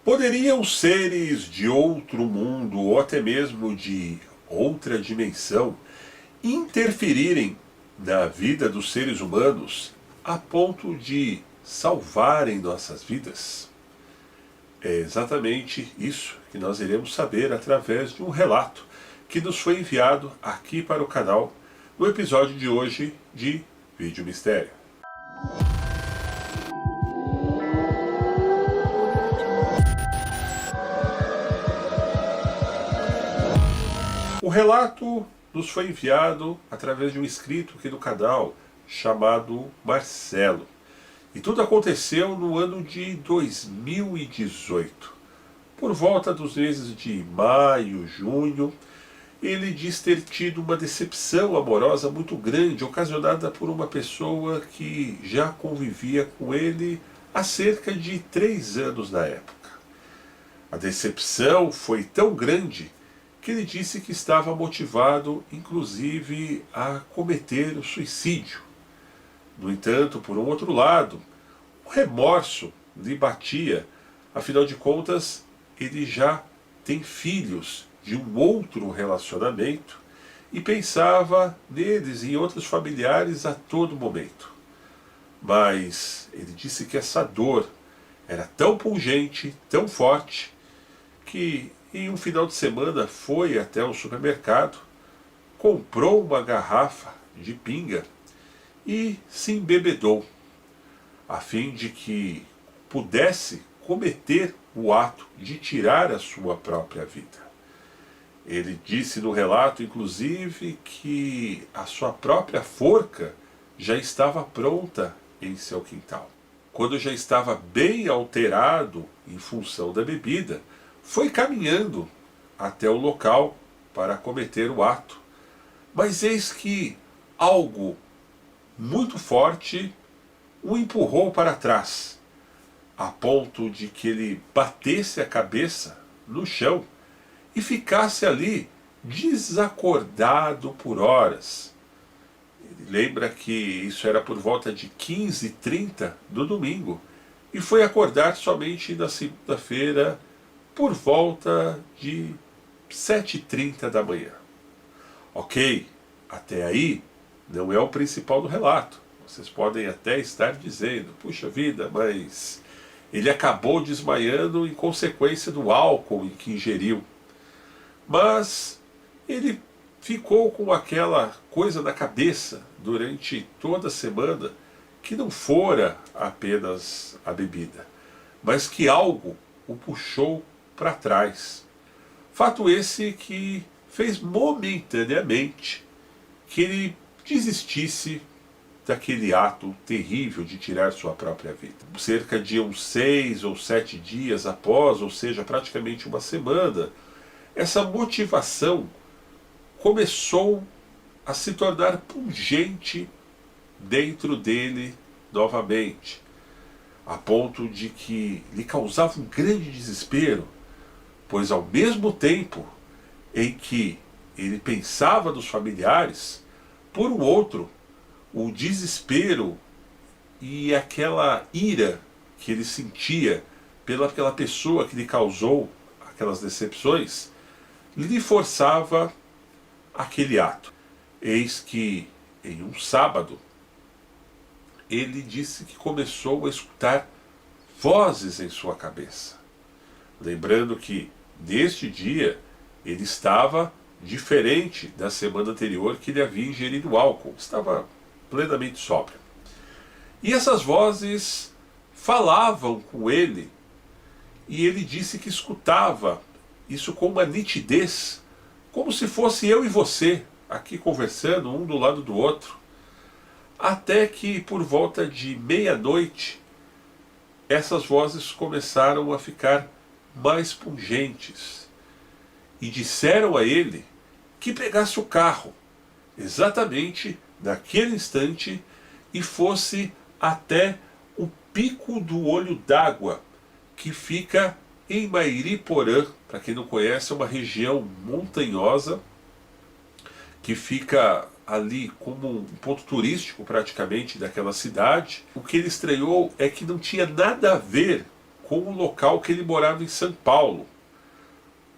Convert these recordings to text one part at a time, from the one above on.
Poderiam seres de outro mundo ou até mesmo de outra dimensão interferirem na vida dos seres humanos a ponto de salvarem nossas vidas? É exatamente isso que nós iremos saber através de um relato que nos foi enviado aqui para o canal no episódio de hoje de Vídeo Mistério. O relato nos foi enviado através de um inscrito aqui do canal chamado Marcelo. E tudo aconteceu no ano de 2018. Por volta dos meses de maio, junho, ele diz ter tido uma decepção amorosa muito grande, ocasionada por uma pessoa que já convivia com ele há cerca de 3 anos na época. A decepção foi tão grande que ele disse que estava motivado, inclusive, a cometer o suicídio. No entanto, por um outro lado, o remorso lhe batia, afinal de contas, ele já tem filhos de um outro relacionamento e pensava neles e em outros familiares a todo momento. Mas ele disse que essa dor era tão pungente, tão forte, que em um final de semana foi até o supermercado, comprou uma garrafa de pinga e se embebedou, a fim de que pudesse cometer o ato de tirar a sua própria vida. Ele disse no relato, inclusive, que a sua própria forca já estava pronta em seu quintal. Quando já estava bem alterado em função da bebida, foi caminhando até o local para cometer o ato. Mas eis que algo muito forte o empurrou para trás, a ponto de que ele batesse a cabeça no chão e ficasse ali desacordado por horas. Ele lembra que isso era por volta de 15h30 do domingo e foi acordar somente na segunda-feira por volta de 7h30 da manhã. Ok, até aí não é o principal do relato. Vocês podem até estar dizendo, puxa vida, mas ele acabou desmaiando em consequência do álcool que ingeriu. Mas ele ficou com aquela coisa na cabeça durante toda a semana que não fora apenas a bebida, mas que algo o puxou para trás. Fato esse que fez momentaneamente que ele desistisse daquele ato terrível de tirar sua própria vida. Cerca de uns 6 ou 7 dias após, ou seja, praticamente uma semana, essa motivação começou a se tornar pungente dentro dele novamente, a ponto de que lhe causava um grande desespero, pois ao mesmo tempo em que ele pensava nos familiares, por um outro, o desespero e aquela ira que ele sentia pelaquela pessoa que lhe causou aquelas decepções, lhe forçava aquele ato. Eis que, em um sábado, ele disse que começou a escutar vozes em sua cabeça. Lembrando que, neste dia, ele estava diferente da semana anterior que ele havia ingerido álcool. Estava plenamente sóbrio. E essas vozes falavam com ele, e ele disse que escutava isso com uma nitidez, como se fosse eu e você, aqui conversando, um do lado do outro. Até que, por volta de meia-noite, essas vozes começaram a ficar mais pungentes e disseram a ele que pegasse o carro, exatamente naquele instante, e fosse até o Pico do Olho d'Água, que fica em Mairiporã. Para quem não conhece, é uma região montanhosa que fica ali como um ponto turístico praticamente daquela cidade. O que ele estranhou é que não tinha nada a ver com o local que ele morava em São Paulo.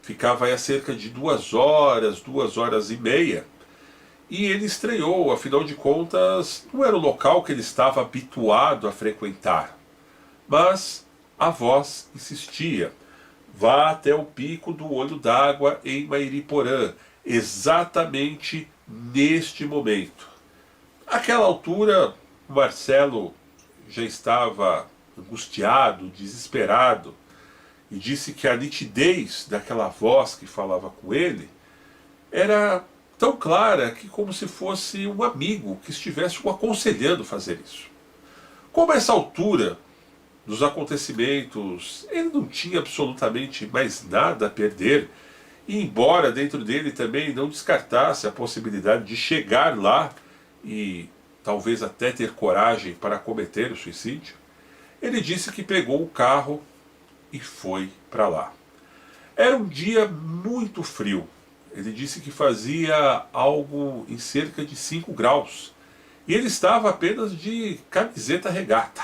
Ficava aí a cerca de 2 horas e meia. E ele estranhou, afinal de contas, não era o local que ele estava habituado a frequentar. Mas a voz insistia: vá até o pico do Olho d'Água em Mairiporã, exatamente neste momento. Àquela altura, o Marcelo já estava angustiado, desesperado, e disse que a nitidez daquela voz que falava com ele era tão clara que como se fosse um amigo que estivesse o aconselhando a fazer isso. Como a essa altura dos acontecimentos ele não tinha absolutamente mais nada a perder, e embora dentro dele também não descartasse a possibilidade de chegar lá e talvez até ter coragem para cometer o suicídio, ele disse que pegou o carro e foi para lá. Era um dia muito frio. Ele disse que fazia algo em cerca de 5 graus. E ele estava apenas de camiseta regata.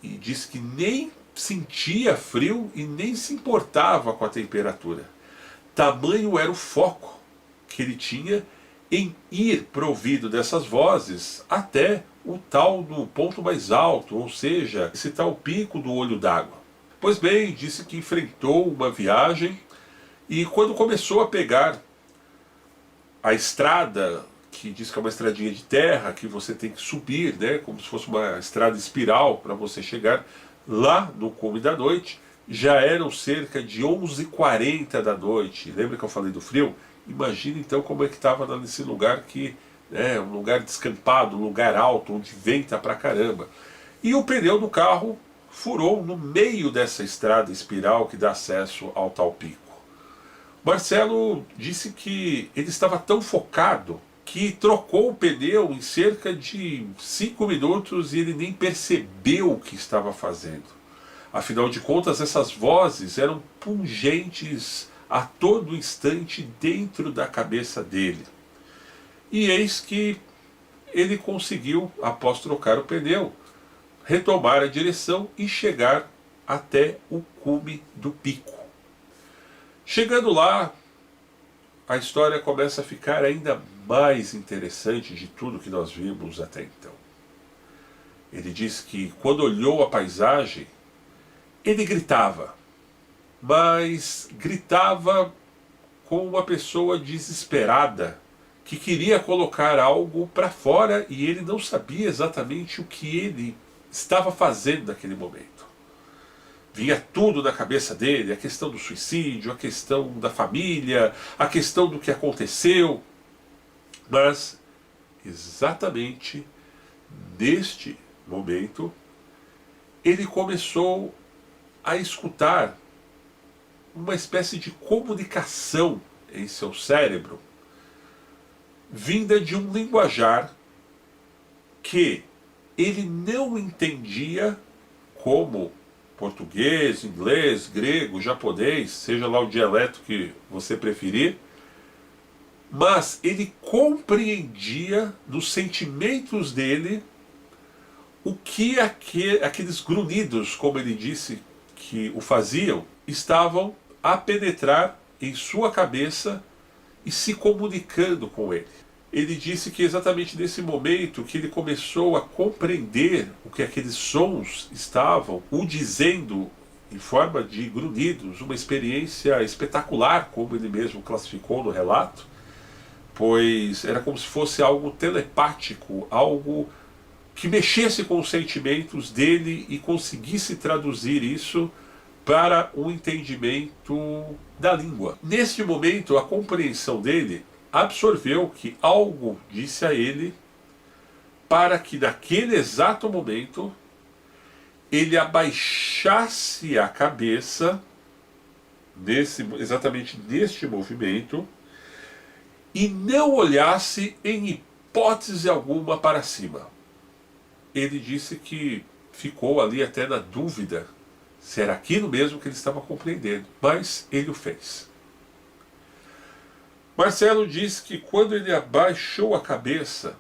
E disse que nem sentia frio e nem se importava com a temperatura. Tamanho era o foco que ele tinha em ir provido dessas vozes até o tal do ponto mais alto, ou seja, esse tal pico do Olho d'Água. Pois bem, disse que enfrentou uma viagem e quando começou a pegar a estrada, que diz que é uma estradinha de terra, que você tem que subir, né, como se fosse uma estrada espiral para você chegar lá no cume da noite, já eram cerca de 11h40 da noite. Lembra que eu falei do frio? Imagina então como é que estava nesse lugar que é um lugar descampado, um lugar alto, onde venta pra caramba. E o pneu do carro furou no meio dessa estrada espiral que dá acesso ao tal pico. Marcelo disse que ele estava tão focado que trocou o pneu em cerca de 5 minutos e ele nem percebeu o que estava fazendo. Afinal de contas, essas vozes eram pungentes a todo instante dentro da cabeça dele. E eis que ele conseguiu, após trocar o pneu, retomar a direção e chegar até o cume do pico. Chegando lá, a história começa a ficar ainda mais interessante de tudo que nós vimos até então. Ele diz que quando olhou a paisagem, ele gritava, mas gritava como uma pessoa desesperada, que queria colocar algo para fora e ele não sabia exatamente o que ele estava fazendo naquele momento. Vinha tudo na cabeça dele, a questão do suicídio, a questão da família, a questão do que aconteceu. Mas, exatamente neste momento, ele começou a escutar uma espécie de comunicação em seu cérebro, vinda de um linguajar que ele não entendia como português, inglês, grego, japonês, seja lá o dialeto que você preferir, mas ele compreendia nos sentimentos dele o que aqueles grunhidos, como ele disse que o faziam, estavam a penetrar em sua cabeça e se comunicando com ele. Ele disse que exatamente nesse momento que ele começou a compreender o que aqueles sons estavam o dizendo em forma de grunhidos, uma experiência espetacular, como ele mesmo classificou no relato, pois era como se fosse algo telepático, algo que mexesse com os sentimentos dele e conseguisse traduzir isso para um entendimento da língua. Neste momento, a compreensão dele absorveu que algo disse a ele para que naquele exato momento ele abaixasse a cabeça, exatamente neste movimento, e não olhasse em hipótese alguma para cima. Ele disse que ficou ali até na dúvida se era aquilo mesmo que ele estava compreendendo, mas ele o fez. Marcelo disse que quando ele abaixou a cabeça,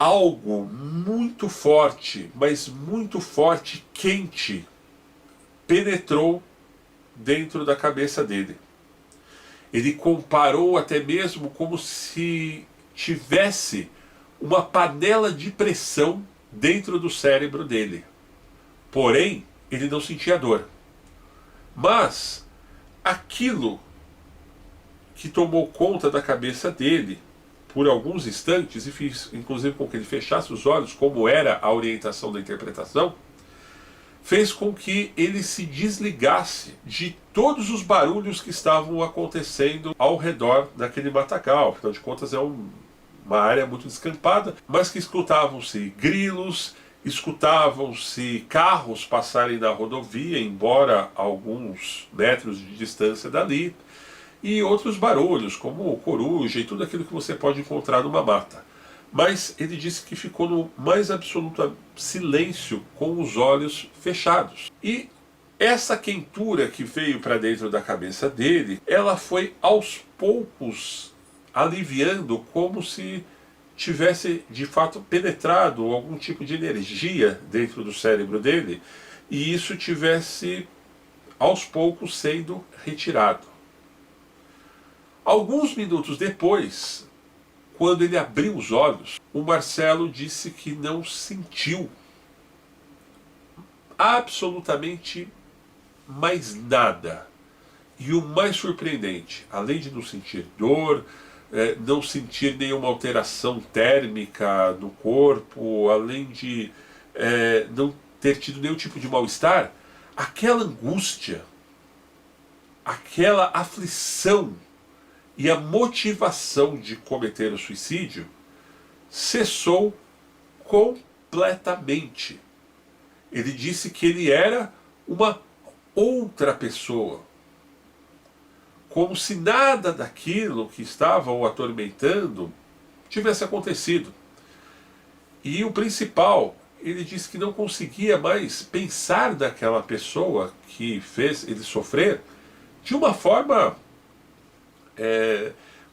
algo muito forte, mas muito forte, quente, penetrou dentro da cabeça dele. Ele comparou até mesmo como se tivesse uma panela de pressão dentro do cérebro dele. Porém, ele não sentia dor. Mas aquilo que tomou conta da cabeça dele por alguns instantes, e fiz inclusive com que ele fechasse os olhos, como era a orientação da interpretação, fez com que ele se desligasse de todos os barulhos que estavam acontecendo ao redor daquele matagal. Afinal de contas, é uma área muito descampada, mas que escutavam-se grilos, escutavam-se carros passarem na rodovia, embora a alguns metros de distância dali, e outros barulhos, como coruja e tudo aquilo que você pode encontrar numa mata. Mas ele disse que ficou no mais absoluto silêncio, com os olhos fechados. E essa quentura que veio para dentro da cabeça dele, ela foi aos poucos aliviando, como se tivesse de fato penetrado algum tipo de energia dentro do cérebro dele, e isso tivesse aos poucos sendo retirado. Alguns minutos depois, quando ele abriu os olhos, o Marcelo disse que não sentiu absolutamente mais nada. E o mais surpreendente, além de não sentir dor, não sentir nenhuma alteração térmica no corpo, além de não ter tido nenhum tipo de mal-estar, aquela angústia, aquela aflição e a motivação de cometer o suicídio cessou completamente. Ele disse que ele era uma outra pessoa, como se nada daquilo que estava o atormentando tivesse acontecido. E o principal, ele disse que não conseguia mais pensar daquela pessoa que fez ele sofrer de uma forma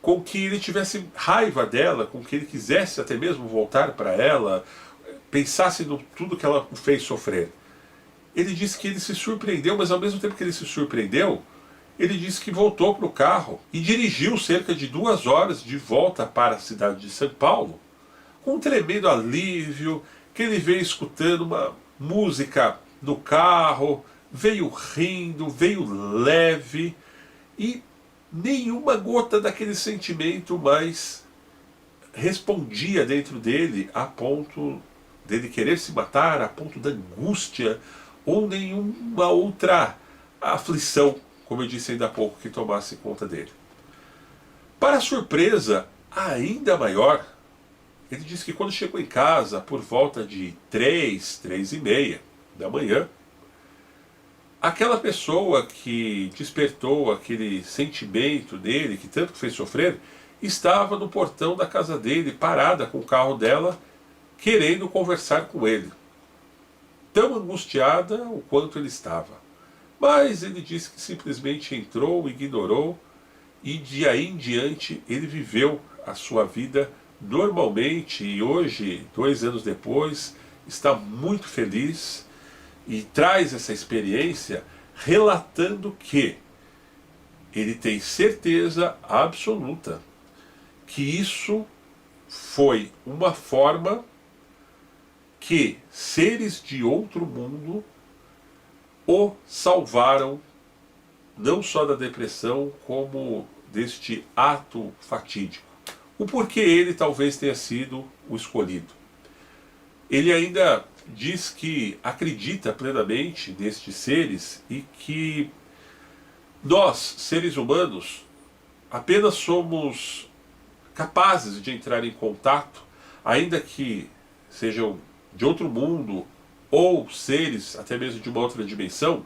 com que ele tivesse raiva dela, com que ele quisesse até mesmo voltar para ela, pensasse no tudo que ela o fez sofrer. Ele disse que ele se surpreendeu, mas ao mesmo tempo que ele se surpreendeu, ele disse que voltou para o carro e dirigiu cerca de 2 horas de volta para a cidade de São Paulo, com um tremendo alívio, que ele veio escutando uma música no carro, veio rindo, veio leve, e nenhuma gota daquele sentimento mais respondia dentro dele, a ponto dele querer se matar, a ponto da angústia, ou nenhuma outra aflição, como eu disse ainda há pouco, que tomasse conta dele. Para surpresa ainda maior, ele disse que quando chegou em casa, por volta de 3h30 da manhã, aquela pessoa que despertou aquele sentimento dele, que tanto fez sofrer, estava no portão da casa dele, parada com o carro dela, querendo conversar com ele. Tão angustiada o quanto ele estava. Mas ele disse que simplesmente entrou, ignorou, e de aí em diante ele viveu a sua vida normalmente, e hoje, 2 anos depois, está muito feliz e traz essa experiência relatando que ele tem certeza absoluta que isso foi uma forma que seres de outro mundo o salvaram, não só da depressão, como deste ato fatídico. O porquê ele talvez tenha sido o escolhido. Ele ainda diz que acredita plenamente nestes seres e que nós, seres humanos, apenas somos capazes de entrar em contato, ainda que sejam de outro mundo ou seres até mesmo de uma outra dimensão,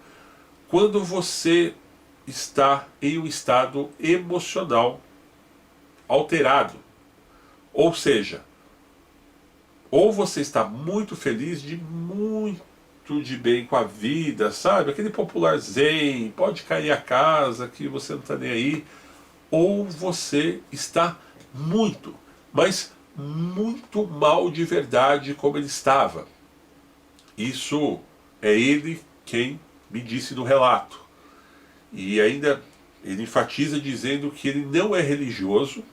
quando você está em um estado emocional alterado. Ou seja, ou você está muito feliz, muito de bem com a vida, sabe? Aquele popular zen, pode cair a casa que você não está nem aí. Ou você está muito, mas muito mal de verdade como ele estava. Isso é ele quem me disse no relato. E ainda ele enfatiza dizendo que ele não é religioso,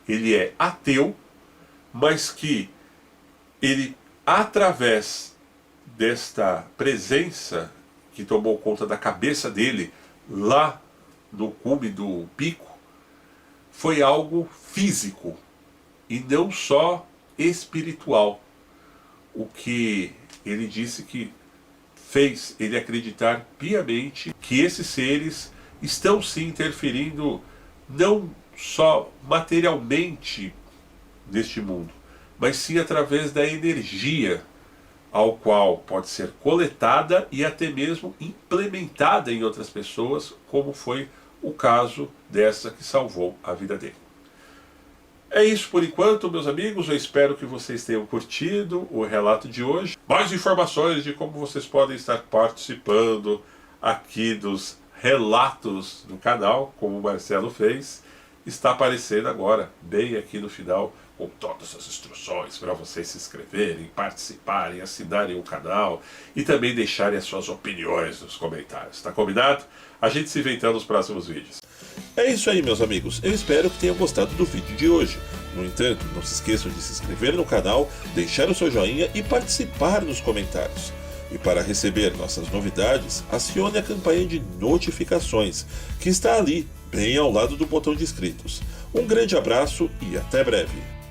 ele é ateu, mas que ele, através desta presença que tomou conta da cabeça dele lá no cume do pico, foi algo físico e não só espiritual. O que ele disse que fez ele acreditar piamente que esses seres estão se interferindo não só materialmente neste mundo, mas sim através da energia ao qual pode ser coletada e até mesmo implementada em outras pessoas, como foi o caso dessa que salvou a vida dele. É isso por enquanto, meus amigos. Eu espero que vocês tenham curtido o relato de hoje. Mais informações de como vocês podem estar participando aqui dos relatos do canal, como o Marcelo fez, está aparecendo agora, bem aqui no final, com todas as instruções para vocês se inscreverem, participarem, assinarem o canal e também deixarem as suas opiniões nos comentários. Tá combinado? A gente se vê então nos próximos vídeos. É isso aí, meus amigos. Eu espero que tenham gostado do vídeo de hoje. No entanto, não se esqueçam de se inscrever no canal, deixar o seu joinha e participar nos comentários. E para receber nossas novidades, acione a campanha de notificações, que está ali, bem ao lado do botão de inscritos. Um grande abraço e até breve!